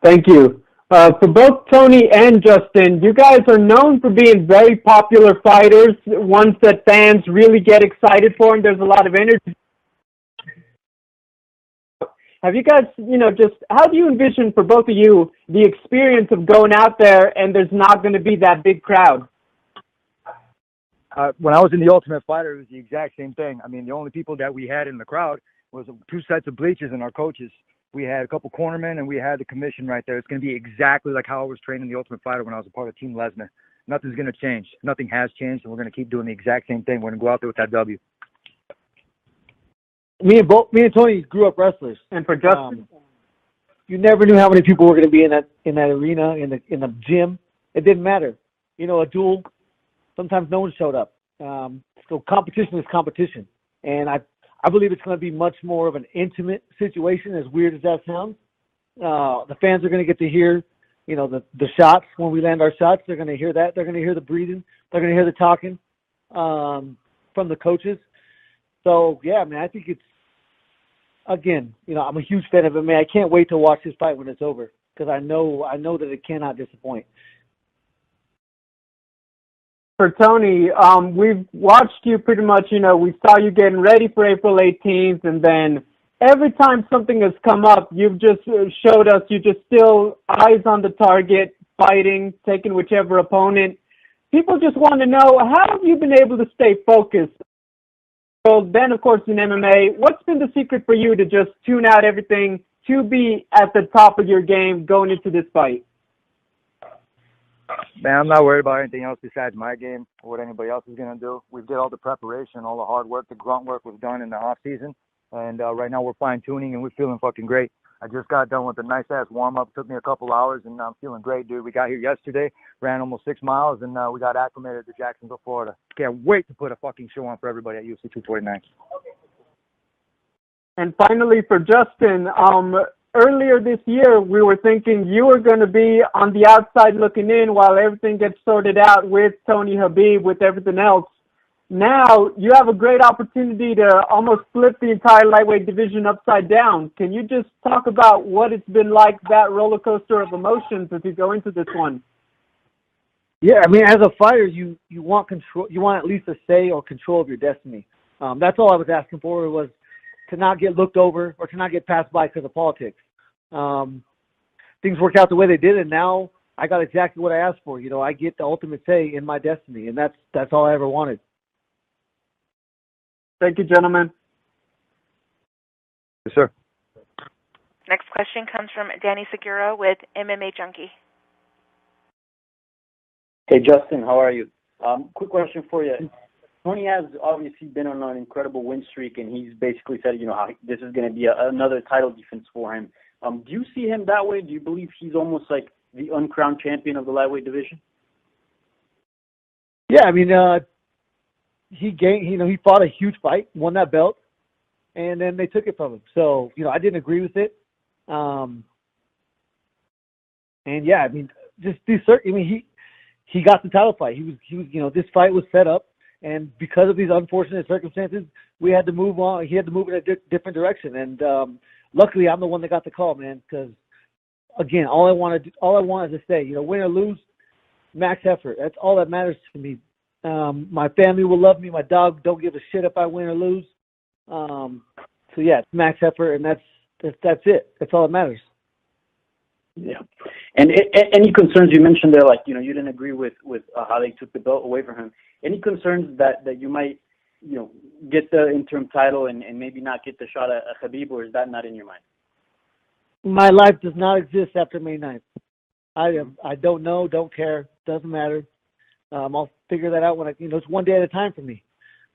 Thank you. For both Tony and Justin, you guys are known for being very popular fighters, ones that fans really get excited for, and there's a lot of energy. Have you guys, just how do you envision for both of you the experience of going out there and there's not going to be that big crowd? When I was in the Ultimate Fighter, it was the exact same thing. I mean, the only people that we had in the crowd was two sets of bleachers and our coaches. We had a couple cornermen, and we had the commission right there. It's going to be exactly like how I was training the Ultimate Fighter when I was a part of Team Lesnar. Nothing's going to change. Nothing has changed, and we're going to keep doing the exact same thing. We're going to go out there with that W. Me and Tony grew up wrestlers, and for Justin, you never knew how many people were going to be in that arena, in the gym. It didn't matter. A duel. Sometimes no one showed up. So competition is competition, and I believe it's going to be much more of an intimate situation, as weird as that sounds. The fans are going to get to hear, the shots when we land our shots. They're going to hear that. They're going to hear the breathing. They're going to hear the talking from the coaches. So, yeah, I think it's, again, I'm a huge fan of MMA. I can't wait to watch this fight when it's over because I know that it cannot disappoint. For Tony, we've watched you pretty much, we saw you getting ready for April 18th, and then every time something has come up, you've just showed us you just still eyes on the target, fighting, taking whichever opponent. People just want to know, how have you been able to stay focused? So then, of course, in MMA, what's been the secret for you to just tune out everything to be at the top of your game going into this fight? Man, I'm not worried about anything else besides my game or what anybody else is going to do. We did all the preparation, all the hard work, the grunt work was done in the off season. And right now we're fine-tuning, and we're feeling fucking great. I just got done with a nice-ass warm-up. Took me a couple hours, and I'm feeling great, dude. We got here yesterday, ran almost 6 miles, and we got acclimated to Jacksonville, Florida. Can't wait to put a fucking show on for everybody at UFC 249. And finally, for Justin, earlier this year, we were thinking you were going to be on the outside looking in while everything gets sorted out with Tony Khabib, with everything else. Now you have a great opportunity to almost flip the entire lightweight division upside down. Can you just talk about what it's been like, that roller coaster of emotions as you go into this one? Yeah, as a fighter, you want control. You want at least a say or control of your destiny. That's all I was asking for, was to not get looked over or to not get passed by because of politics. Things worked out the way they did, and now I got exactly what I asked for. I get the ultimate say in my destiny, and that's all I ever wanted. Thank you, gentlemen. Yes, sir. Next question comes from Danny Segura with MMA Junkie. Hey, Justin, how are you? Quick question for you. Tony has obviously been on an incredible win streak, and he's basically said, how this is going to be another title defense for him. Do you see him that way? Do you believe he's almost like the uncrowned champion of the lightweight division? Yeah, he fought a huge fight, won that belt, and then they took it from him. So, I didn't agree with it. And yeah, just be certain. He got the title fight. He was, this fight was set up, and because of these unfortunate circumstances, we had to move on. He had to move in a different direction, and luckily, I'm the one that got the call, man. Because again, all I wanted to say, win or lose, max effort. That's all that matters to me. My family will love me. My dog don't give a shit if I win or lose. So yeah, it's max effort, and that's it. That's all that matters. Yeah. And any concerns you mentioned there, like you didn't agree with how they took the belt away from him. Any concerns that you might get the interim title and maybe not get the shot at Khabib, or is that not in your mind? My life does not exist after May 9th. I don't know, don't care, doesn't matter. I'll figure that out when it's one day at a time for me.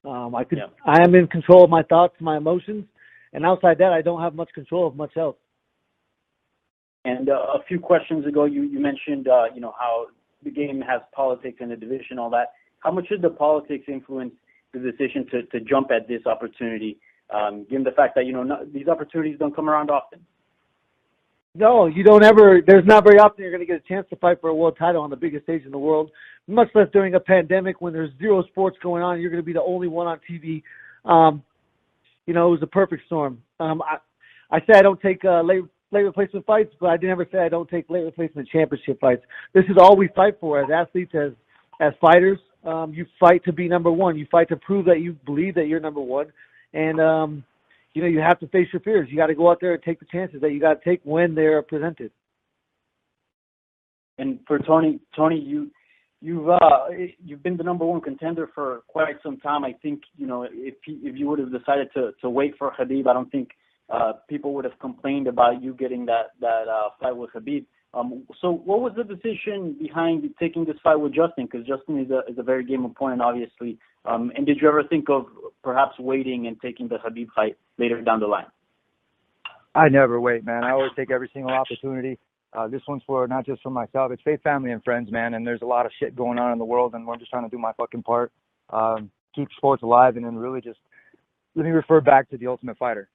I am in control of my thoughts, my emotions, and outside that, I don't have much control of much else. And a few questions ago, you mentioned, how the game has politics in the division, all that. How much did the politics influence the decision to jump at this opportunity, given the fact that, these opportunities don't come around often? No, you don't ever. There's not very often you're going to get a chance to fight for a world title on the biggest stage in the world, much less during a pandemic when there's zero sports going on. You're going to be the only one on TV. It was a perfect storm. I say I don't take late replacement fights, but I never say I don't take late replacement championship fights. This is all we fight for as athletes, as fighters. You fight to be number one. You fight to prove that you believe that you're number one. And, you have to face your fears. You got to go out there and take the chances that you got to take when they're presented. And for Tony, you've been the number one contender for quite some time. I think if you would have decided to wait for Khabib, I don't think people would have complained about you getting that fight with Khabib. So what was the decision behind taking this fight with Justin? Because Justin is a very game opponent, obviously. And did you ever think of perhaps waiting and taking the Khabib fight later down the line? I never wait, man. I always take every single opportunity. This one's not just for myself. It's faith, family, and friends, man. And there's a lot of shit going on in the world, and we're just trying to do my fucking part, keep sports alive, and then really just let me refer back to The Ultimate Fighter.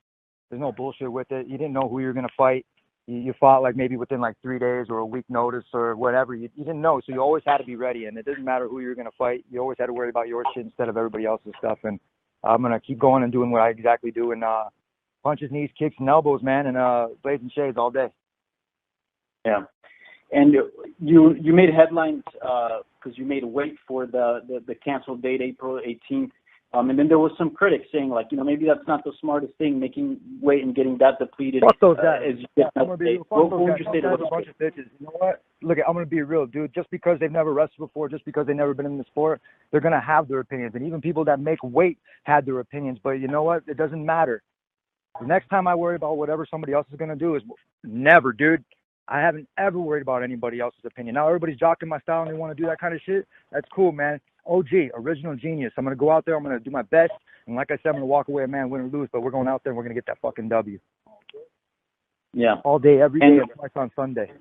There's no bullshit with it. You didn't know who you were going to fight. You fought like maybe within like 3 days or a week notice or whatever. You didn't know, so you always had to be ready. And it doesn't matter who you're going to fight. You always had to worry about your shit instead of everybody else's stuff. And I'm going to keep going and doing what I exactly do and punches, knees, kicks, and elbows, man, and blades and shades all day. Yeah. And you made headlines because you made weight for the canceled date, April 18th. And then there was some critics saying, like, maybe that's not the smartest thing, making weight and getting that depleted. Fuck those guys. What would you say to those bunch of bitches? You know what? Look, I'm going to be real, dude. Just because they've never wrestled before, just because they've never been in the sport, they're going to have their opinions. And even people that make weight had their opinions. But you know what? It doesn't matter. The next time I worry about whatever somebody else is going to do is never, dude. I haven't ever worried about anybody else's opinion. Now everybody's jocking my style and they want to do that kind of shit. That's cool, man. OG, original genius. I'm going to go out there. I'm going to do my best. And like I said, I'm going to walk away a man, win or lose. But we're going out there and we're going to get that fucking W. Yeah. All day, every day, and twice on Sunday.